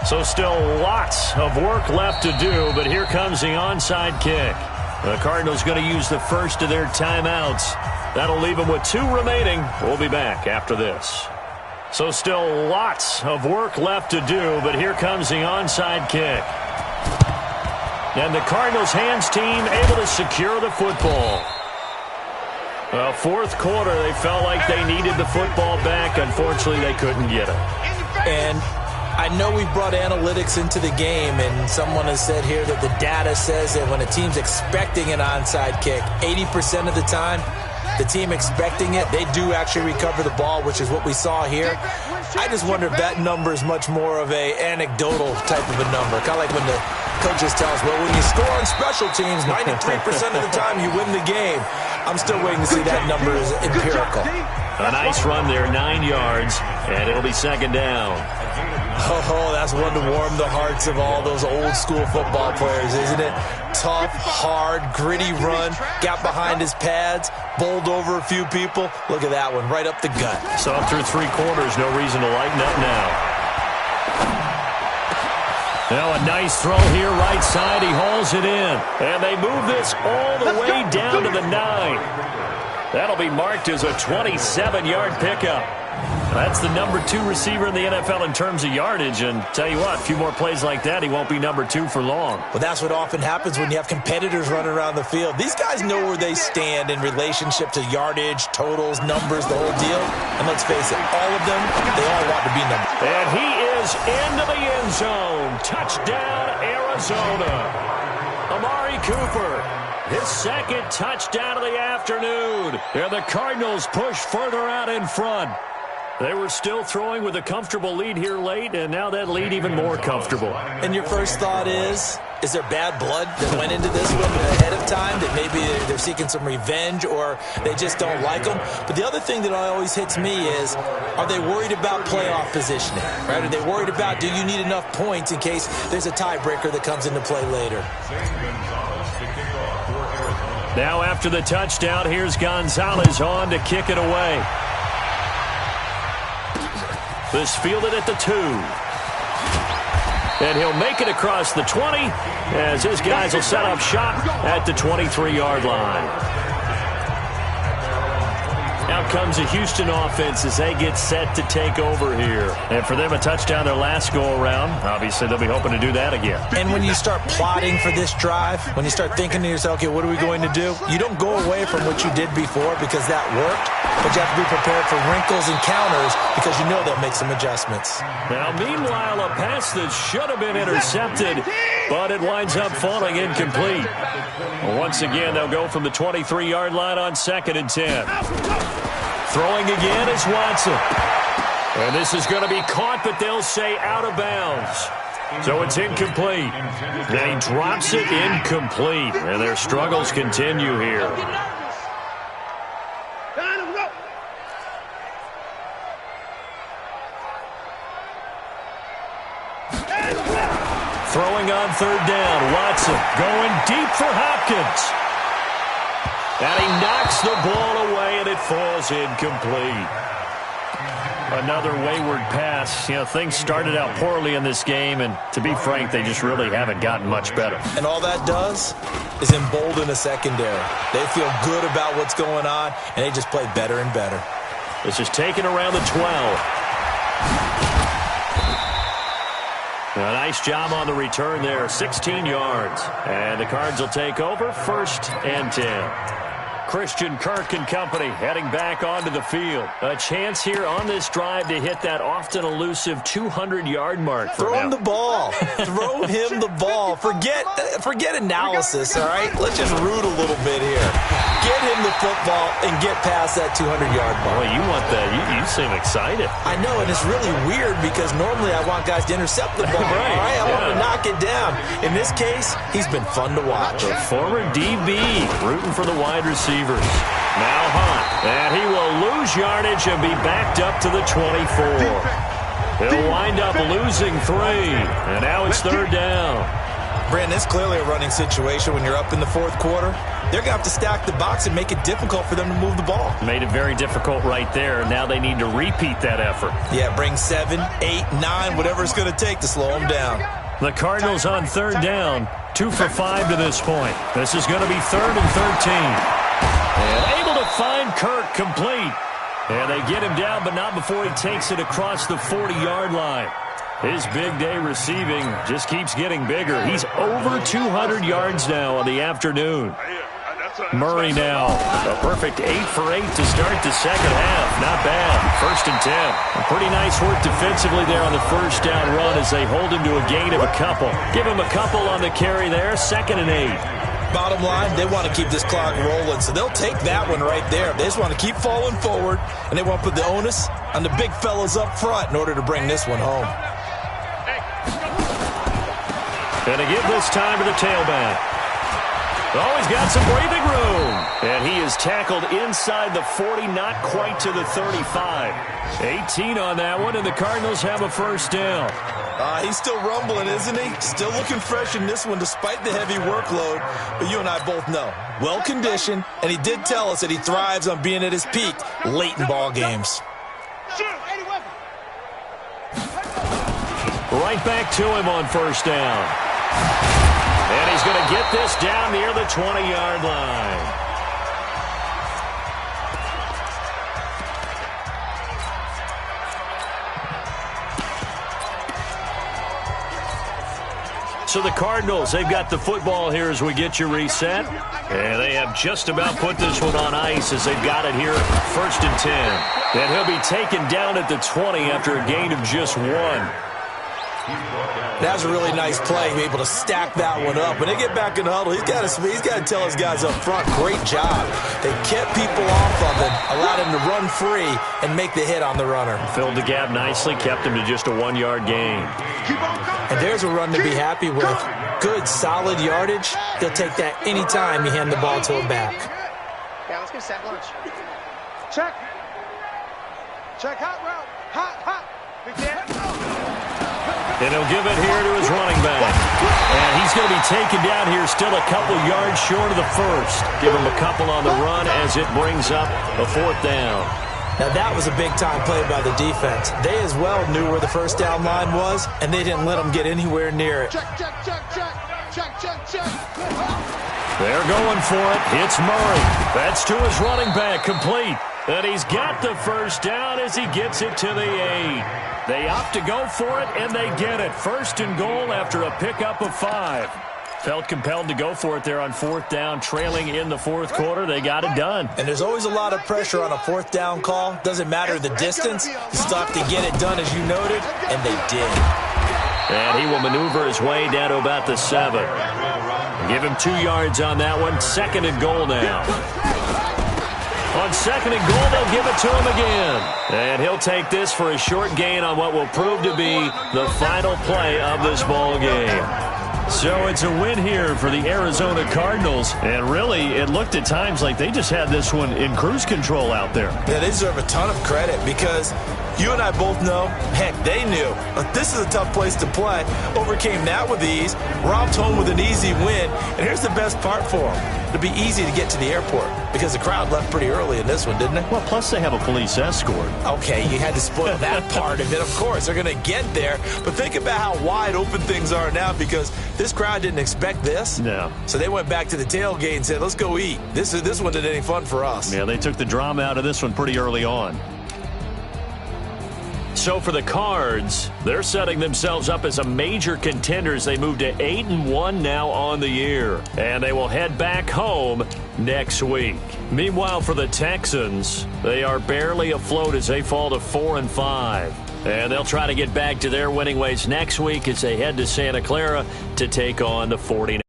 So still lots of work left to do, but here comes the onside kick. The Cardinals going to use the first of their timeouts. That'll leave them with 2 remaining. We'll be back after this. So still lots of work left to do, but here comes the onside kick. And the Cardinals hands team able to secure the football. Well, fourth quarter, they felt like they needed the football back. Unfortunately, they couldn't get it. And I know we've brought analytics into the game, and someone has said here that the data says that when a team's expecting an onside kick, 80% of the time, the team expecting it, they do actually recover the ball, which is what we saw here. I just wonder if that number is much more of a anecdotal type of a number. Kind of like when the coaches tell us, well, when you score on special teams, 93% of the time you win the game. I'm still waiting to see that number is empirical. A nice run there, 9 yards, and it'll be second down. Oh, that's one to warm the hearts of all those old school football players, isn't it? Tough, hard, gritty run, got behind his pads, bowled over a few people. Look at that one, right up the gut. So up through 3 quarters, no reason to lighten up now. Now a nice throw here, right side, he hauls it in. And they move this all the way down to the 9. That'll be marked as a 27-yard pickup. That's the number 2 receiver in the NFL in terms of yardage. And tell you what, a few more plays like that, he won't be number 2 for long. Well, that's what often happens when you have competitors running around the field. These guys know where they stand in relationship to yardage, totals, numbers, the whole deal. And let's face it, all of them, they all want to be number 2. And he is into the end zone. Touchdown, Arizona. Amari Cooper, his second touchdown of the afternoon. And the Cardinals push further out in front. They were still throwing with a comfortable lead here late, and now that lead even more comfortable. And your first thought is there bad blood that went into this one ahead of time, that maybe they're seeking some revenge or they just don't like them? But the other thing that always hits me is, are they worried about playoff positioning? Right? Are they worried about, do you need enough points in case there's a tiebreaker that comes into play later? Now after the touchdown, here's Gonzalez on to kick it away. This fielded at the 2. And he'll make it across the 20 as his guys will set up shop at the 23-yard line. Out comes the Houston offense as they get set to take over here. And for them, a touchdown their last go-around. Obviously, they'll be hoping to do that again. And when you start plotting for this drive, when you start thinking to yourself, okay, what are we going to do? You don't go away from what you did before because that worked. But you have to be prepared for wrinkles and counters because you know they'll make some adjustments. Now, meanwhile, a pass that should have been intercepted, but it winds up falling incomplete. Once again, they'll go from the 23-yard line on 2nd and 10. Throwing again is Watson. And this is going to be caught, but they'll say out of bounds. So it's incomplete. And he drops it incomplete. And their struggles continue here. Throwing on 3rd down, Watson going deep for Hopkins. And he knocks the ball away, and it falls incomplete. Another wayward pass. You know, things started out poorly in this game, and to be frank, they just really haven't gotten much better. And all that does is embolden a secondary. They feel good about what's going on, and they just play better and better. This is taken around the 12. A nice job on the return there, 16 yards. And the Cards will take over, 1st and 10. Christian Kirk and company heading back onto the field. A chance here on this drive to hit that often elusive 200-yard mark. Throw him the ball. Throw him the ball. Forget analysis, all right? Let's just root a little bit here. Get him the football and get past that 200-yard mark. Boy, you want that. You seem excited. I know, and it's really weird because normally I want guys to intercept the ball. Right. All right? I want to knock it down. In this case, he's been fun to watch. The former DB rooting for the wide receivers. Now Hunt, and he will lose yardage and be backed up to the 24. He'll wind up losing 3, and now it's 3rd down. Brandon, it's clearly a running situation when you're up in the fourth quarter. They're going to have to stack the box and make it difficult for them to move the ball. Made it very difficult right there. Now they need to repeat that effort. Yeah, bring 7, 8, 9, whatever it's going to take to slow them down. The Cardinals on third down, 2 for 5 to this point. This is going to be 3rd and 13. And able to find Kirk complete. And they get him down, but not before he takes it across the 40-yard line. His big day receiving just keeps getting bigger. He's over 200 yards now on the afternoon. Murray now, a perfect 8 for 8 to start the second half. Not bad. 1st and 10. Pretty nice work defensively there on the first down run as they hold him to a gain of a couple. Give him a couple on the carry there. 2nd and 8. Bottom line, they want to keep this clock rolling, so they'll take that one right there. They just want to keep falling forward, and they want to put the onus on the big fellas up front in order to bring this one home. And to give this time to the tailback. Oh, he's got some breathing room. And he is tackled inside the 40, not quite to the 35. 18 on that one, and the Cardinals have a first down. He's still rumbling, isn't he? Still looking fresh in this one despite the heavy workload. But you and I both know, well-conditioned, and he did tell us that he thrives on being at his peak late in ball games. Right back to him on first down. And he's going to get this down near the 20-yard line. So the Cardinals, they've got the football here as we get you reset. And they have just about put this one on ice as they've got it here, 1st and 10. And he'll be taken down at the 20 after a gain of just 1. That's a really nice play, be able to stack that one up. When they get back in the huddle, he's got to tell his guys up front, great job. They kept people off of him, allowed him to run free and make the hit on the runner. Filled the gap nicely, kept him to just a 1-yard gain. And there's a run to be happy with. Good, solid yardage. He'll take that anytime you hand the ball to a back. Yeah, let's get set lunch. Check. Check, hot route. Hot. Big Dan. And he'll give it here to his running back. And he's going to be taken down here still a couple yards short of the first. Give him a couple on the run as it brings up a 4th down. Now that was a big-time play by the defense. They as well knew where the first down line was, and they didn't let them get anywhere near it. Check. They're going for it. It's Murray. That's to his running back, complete. And he's got the first down as he gets it to the 8. They opt to go for it, and they get it. 1st and goal after a pickup of 5. Felt compelled to go for it there on 4th down, trailing in the 4th quarter. They got it done. And there's always a lot of pressure on a 4th down call. Doesn't matter the distance. You still have to get it done, as you noted, and they did. And he will maneuver his way down to about the 7. Give him 2 yards on that one. 2nd and goal now. On 2nd and goal, they'll give it to him again. And he'll take this for a short gain on what will prove to be the final play of this ball game. So it's a win here for the Arizona Cardinals. And really, it looked at times like they just had this one in cruise control out there. Yeah, they deserve a ton of credit because you and I both know, heck, they knew. This is a tough place to play. Overcame that with ease, romped home with an easy win. And here's the best part for them. It'll be easy to get to the airport because the crowd left pretty early in this one, didn't it? Well, plus they have a police escort. Okay, you had to spoil that part of it. Of course, they're going to get there. But think about how wide open things are now because this crowd didn't expect this. No. So they went back to the tailgate and said, let's go eat. This one didn't any fun for us. Yeah, they took the drama out of this one pretty early on. So for the Cards, they're setting themselves up as a major contender as they move to 8-1 now on the year. And they will head back home next week. Meanwhile, for the Texans, they are barely afloat as they fall to 4-5. And they'll try to get back to their winning ways next week as they head to Santa Clara to take on the 49ers.